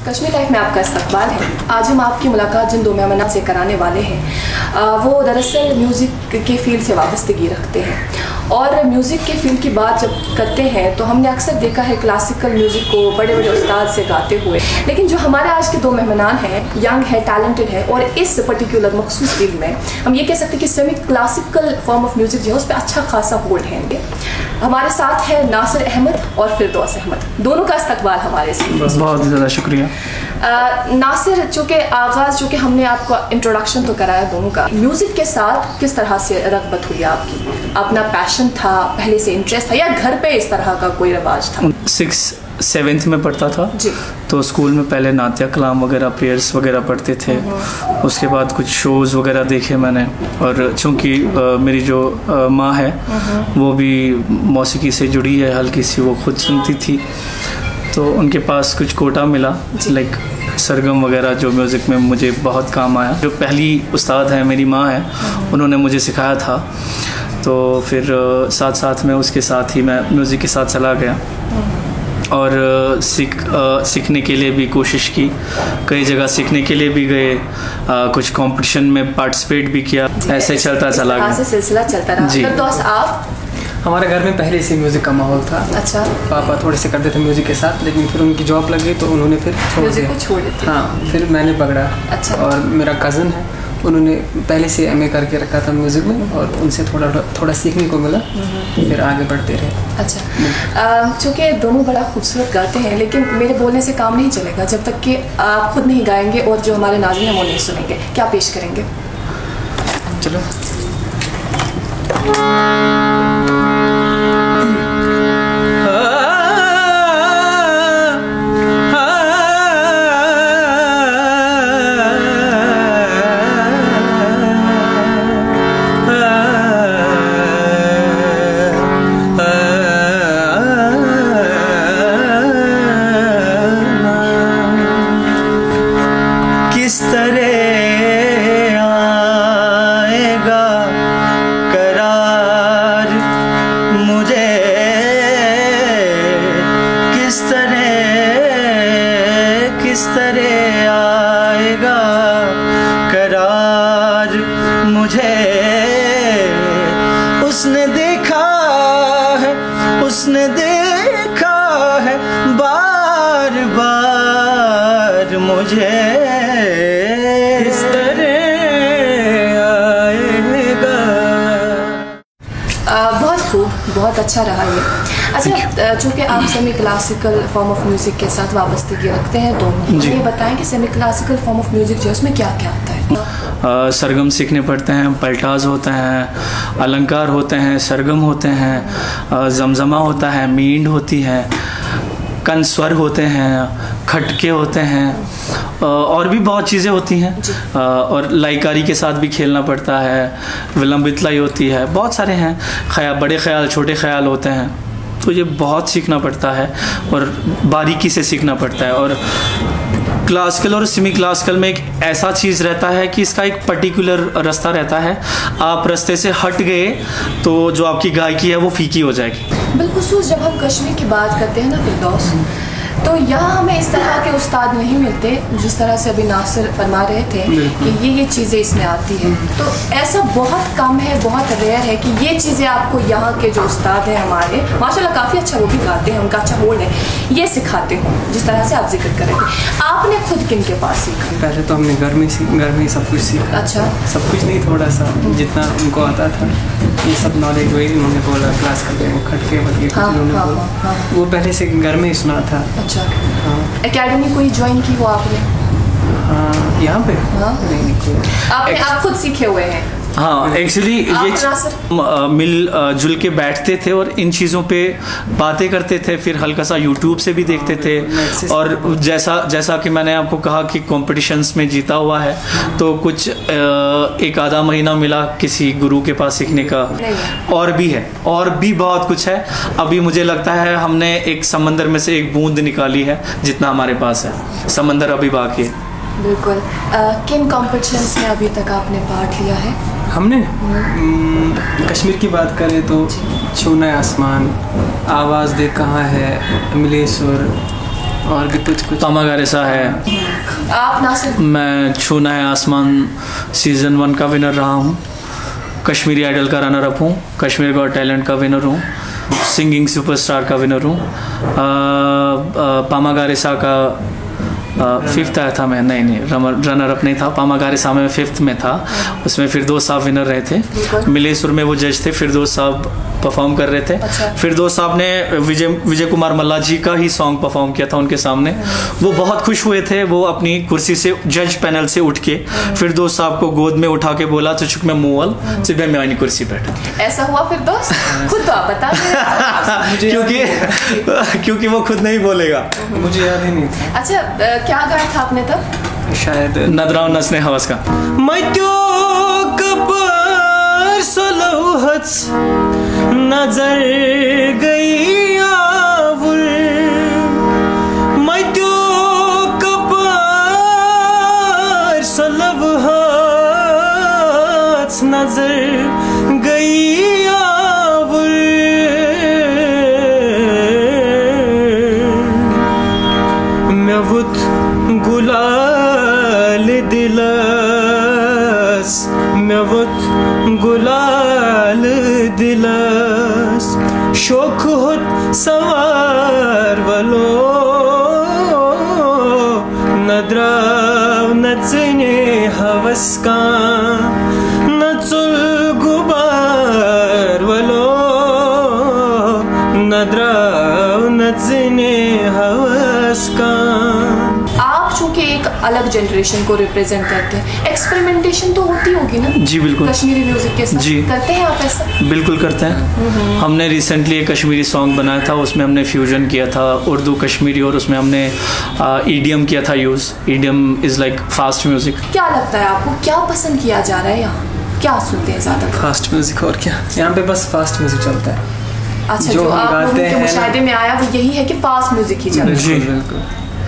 Kashmir life में आपका इस्तकबाल है। आज हम आपकी मुलाकात जिन दो मेहमानों से कराने वाले हैं वो दरअसल म्यूज़िक के फील्ड से वाबस्तगी रखते हैं और म्यूज़िक के फील्ड की बात जब करते हैं तो हमने अक्सर देखा है क्लासिकल म्यूज़िक को बड़े बड़े उस्ताद से गाते हुए, लेकिन जो हमारे आज के दो मेहमान हैं यंग है, टैलेंटेड है और इस पर्टिकुलर मखसूस फील्ड में हम ये कह सकते हैं कि semi classical form of music जो है उस पर अच्छा खासा होल्ड है इनके। हमारे साथ है नासिर अहमद और फिरदौस अहमद, दोनों का इस्तकबाल हमारे साथ। बहुत ज़्यादा शुक्रिया। नासिर, चूँकि आगाज़ जो कि हमने आपको इंट्रोडक्शन तो कराया दोनों का, म्यूज़िक के साथ किस तरह से रग़बत हुई आपकी? अपना पैशन था, पहले से इंटरेस्ट था या घर पे इस तरह का कोई रिवाज था? 6-7 में पढ़ता था जी। तो स्कूल में पहले नातिया कलाम वगैरह, प्रेयर्स वगैरह पढ़ते थे। उसके बाद कुछ शोज़ वगैरह देखे मैंने, और चूँकि मेरी जो माँ है वो भी मौसीकी से जुड़ी है हल्की सी, वो खुद सुनती थी तो उनके पास कुछ कोटा मिला लाइक सरगम वगैरह जो म्यूज़िक में मुझे बहुत काम आया। जो पहली उस्ताद है मेरी माँ है, उन्होंने मुझे सिखाया था, तो फिर साथ साथ में उसके साथ ही मैं म्यूज़िक के साथ चला गया और सीखने के लिए भी कोशिश की, कई जगह सीखने के लिए भी गए, कुछ कंपटीशन में पार्टिसिपेट भी किया, ऐसे चलता चला गया, सिलसिला चलता रहा। जी। फिरदौस, आप? हमारे घर में पहले से म्यूज़िक का माहौल था। अच्छा। पापा थोड़े से करते थे म्यूज़िक के साथ, लेकिन फिर उनकी जॉब लग गई तो उन्होंने फिर म्यूज़िक को छोड़ दिया। हाँ, फिर मैंने पकड़ा। अच्छा। और मेरा कज़न है, उन्होंने पहले से MA करके रखा था म्यूज़िक में और उनसे थोड़ा सीखने को मिला, फिर आगे बढ़ते रहे। अच्छा, चूँकि दोनों बड़ा खूबसूरत गाते हैं, लेकिन मेरे बोलने से काम नहीं चलेगा जब तक कि आप खुद नहीं गाएंगे और जो हमारे नाज़रीन हैं वो नहीं सुनेंगे। क्या पेश करेंगे? चलो। उसने देखा है बार बार मुझे किस तरह आएगा। बहुत खूब, बहुत अच्छा रहा ये। अच्छा, चूँकि आप semi classical form of music के साथ वाबस्तगी रखते हैं दोनों, ये बताएं कि semi classical form of music जो है उसमें क्या क्या आता है? सरगम सीखने पड़ते हैं, पलटाज होते हैं, अलंकार होते हैं, सरगम होते हैं, जमजमा होता है, मींड होती है, कंस्वर होते हैं, खटके होते हैं, और भी बहुत चीज़ें होती हैं, और लाइकारी के साथ भी खेलना पड़ता है, विलंबितलाई होती है, बहुत सारे हैं, बड़े ख्याल छोटे ख्याल होते हैं, तो ये बहुत सीखना पड़ता है और बारीकी से सीखना पड़ता है। और क्लासिकल और सेमी क्लासिकल में एक ऐसा चीज़ रहता है कि इसका एक पर्टिकुलर रास्ता रहता है, आप रास्ते से हट गए तो जो आपकी गायकी है वो फीकी हो जाएगी। बिलखुसूस जब हम कश्मीर की बात करते हैं ना फिरदौस, तो यहाँ हमें इस तरह के उस्ताद नहीं मिलते जिस तरह से अभी नासिर फरमा रहे थे कि ये चीज़ें इसमें आती हैं, तो ऐसा बहुत कम है, बहुत रेयर है कि ये चीज़ें आपको यहाँ के जो उस्ताद हैं हमारे माशाल्लाह काफ़ी अच्छा वो भी गाते हैं, उनका अच्छा होल्ड है, ये सिखाते हो जिस तरह से आप जिक्र कर रहे थे। आपने खुद किन के पास सीखा? पहले तो हमने घर में ही सब कुछ सीखा। अच्छा। सब कुछ नहीं, थोड़ा सा जितना उनको आता था ये सब नॉलेज वही उन्होंने बोला क्लासिकल पे, वो खटके वटके कुछ उन्होंने बोला। वो पहले से घर में ही सुना था। अच्छा, हाँ। एकेडमी कोई ज्वाइन की हो आपने? हाँ, यहाँ पे नहीं कोई। आप खुद सीखे हुए हैं? हाँ, एक्चुअली ये मिल जुल के बैठते थे और इन चीज़ों पे बातें करते थे, फिर हल्का सा यूट्यूब से भी देखते थे। और जैसा कि मैंने आपको कहा कि कॉम्पिटिशन्स में जीता हुआ है, तो कुछ एक आधा महीना मिला किसी गुरु के पास सीखने का। और भी बहुत कुछ है। अभी मुझे लगता है हमने एक समंदर में से एक बूंद निकाली है, जितना हमारे पास है, समंदर अभी बाकी है। बिल्कुल। किन कॉम्पिटिशन्स में अभी तक आपने पार्ट लिया है? हमने कश्मीर की बात करें तो छूना आसमान, आवाज़ दे कहाँ है, मिलेश्वर, और भी कुछ पामागारेसा है। आप नासिर? मैं छूना है आसमान सीज़न 1 का विनर रहा हूँ, कश्मीरी आइडल का रनर अप हूँ, कश्मीर गॉट टैलेंट का विनर हूँ, सिंगिंग सुपरस्टार का विनर हूँ, पामागारेसा का 5th आया था मैं। नहीं रनर अप नहीं था, पामागारेसा में 5th में था। उसमें फिरदौस साहब विनर रहे थे। मिलेसुर में वो जज थे, फिरदौस साहब परफॉर्म कर रहे थे। अच्छा। फिरदौस साहब ने विजय कुमार मल्ला जी का ही सॉन्ग परफॉर्म किया था उनके सामने। वो बहुत खुश हुए थे। वो अपनी कुर्सी से, जज पैनल से उठ के फिरदौस साहब को गोद में उठा के बोला तो चुक मैं मूवल सिर्फ मैं आनी कुर्सी बैठा। ऐसा हुआ फिरदौस? खुद तो आप बता क्योंकि वो खुद नहीं बोलेगा। मुझे याद ही नहीं था। अच्छा, क्या गाया था आपने तब? शायद नदराव नसने हवस का। नजर गई आवर, मैं त्यो कपार सलब हाथ नजर गई आवर, मैं वुत गुलाल दिलस, मैं वुत गुलाल दिलस, शोक होत सवार वलो, नद्राव नचने हवस का, नचुल गुबार वलो, नद्राव नचने हवस का। आप चूंकि एक अलग जनरेशन को रिप्रेजेंट करते हैं, एक्सपेरिमेंटेशन तो होती होगी ना? जी बिल्कुल। कश्मीरी म्यूजिक के साथ जी करते हैं आप ऐसा? बिल्कुल करते हैं। हमने रिसेंटली एक कश्मीरी सॉन्ग बनाया था, उसमें हमने फ्यूजन किया था उर्दू कश्मीरी, और उसमें हमने ईडीएम किया था use. EDM is like fast music. क्या लगता है आपको, क्या पसंद किया जा रहा है यहाँ? क्या सुनते हैं ज़्यादा? Fast music. और क्या, यहाँ पे बस फास्ट म्यूजिक चलता है। अच्छा, जो आप लोगों के मुशाहिदे में आया वो यही है कि फास्ट म्यूजिक ही चल रहा है। बिल्कुल।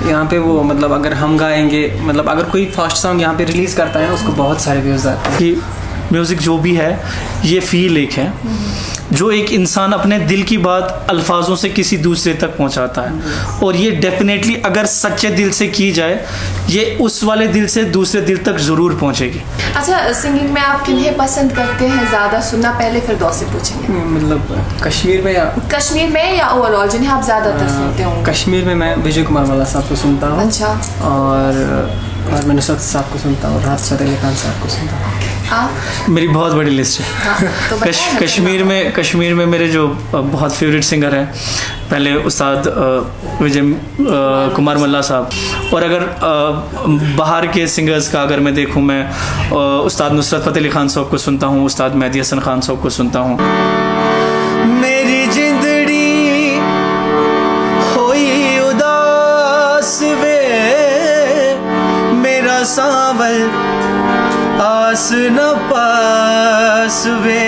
यहाँ पे वो मतलब अगर हम गाएंगे, मतलब अगर कोई फास्ट सॉन्ग यहाँ पे रिलीज करता है ना, उसको बहुत सारे व्यूज आते हैं। कि म्यूज़िक जो भी है ये फील एक है, जो एक इंसान अपने दिल की बात अल्फाजों से किसी दूसरे तक पहुंचाता है, और ये डेफिनेटली अगर सच्चे दिल से की जाए, ये उस वाले दिल से दूसरे दिल तक ज़रूर पहुंचेगी। अच्छा, सिंगिंग में आप किन्हें पसंद करते हैं ज़्यादा सुनना? पहले फिर दौर से पूछेंगे। मतलब कश्मीर में या ओवरऑल जिन्हें आप ज़्यादातर सुनते हो? कश्मीर में मैं विजय कुमार मल्ला साहब को सुनता हूँ। अच्छा। और मैं नुसरत साहब को सुनता हूँ, राहत फ़तेह अली खान साहब को सुनता हूँ। मेरी बहुत बड़ी लिस्ट है। तो कश्मीर में मेरे जो बहुत फेवरेट सिंगर हैं, पहले उस्ताद विजय कुमार मल्ला साहब, और अगर बाहर के सिंगर्स का अगर मैं देखूं, मैं उस्ताद नुसरत फ़तेह अली खान साहब को सुनता हूं, उस्ताद मेहदी हसन खान साहब को सुनता हूं। मेरी जिंदड़ी होई उदास वे, मेरा सावल आस न पास वे,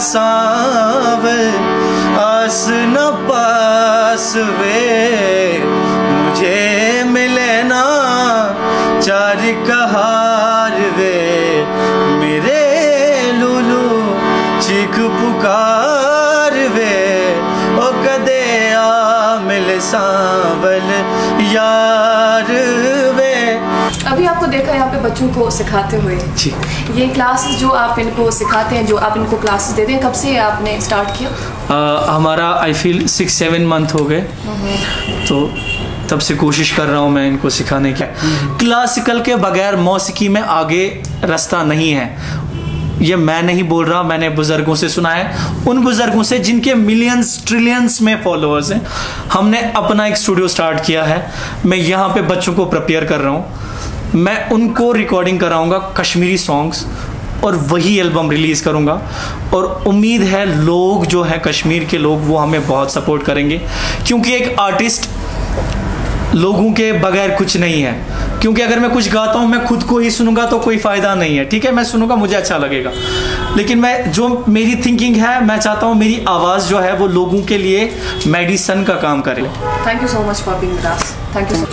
सावल आस न पास वे, मुझे मिले ना चार कहार वे, मेरे लुलू पुकार वे ओ कदे आ मिल सांवल यार वे। अभी आपको देखा यहाँ पे बच्चों को सिखाते हुए जी। ये क्लासेस जो आप इनको सिखाते हैं, जो आप इनको क्लासेस देते हैं, कब से आपने स्टार्ट किया? हमारा आई फील 6-7 मंथ हो गए, तो तब से कोशिश कर रहा हूँ मैं इनको सिखाने की। क्लासिकल के बगैर मौसीकी में आगे रास्ता नहीं है, ये मैं नहीं बोल रहा, मैंने बुजुर्गों से सुना है, उन बुजुर्गों से जिनके मिलियंस ट्रिलियंस में फॉलोअर्स हैं। हमने अपना एक स्टूडियो स्टार्ट किया है, मैं यहाँ पे बच्चों को प्रिपेयर कर रहा हूँ, मैं उनको रिकॉर्डिंग कराऊंगा कश्मीरी सॉन्ग्स और वही एल्बम रिलीज़ करूंगा। और उम्मीद है लोग जो है कश्मीर के लोग वो हमें बहुत सपोर्ट करेंगे, क्योंकि एक आर्टिस्ट लोगों के बगैर कुछ नहीं है। क्योंकि अगर मैं कुछ गाता हूँ मैं खुद को ही सुनूंगा तो कोई फ़ायदा नहीं है, ठीक है, मैं सुनूंगा मुझे अच्छा लगेगा, लेकिन मैं जो मेरी थिंकिंग है, मैं चाहता हूँ मेरी आवाज़ जो है वो लोगों के लिए मेडिसन का काम करे। Thank you so much for being with us. Thank you so much.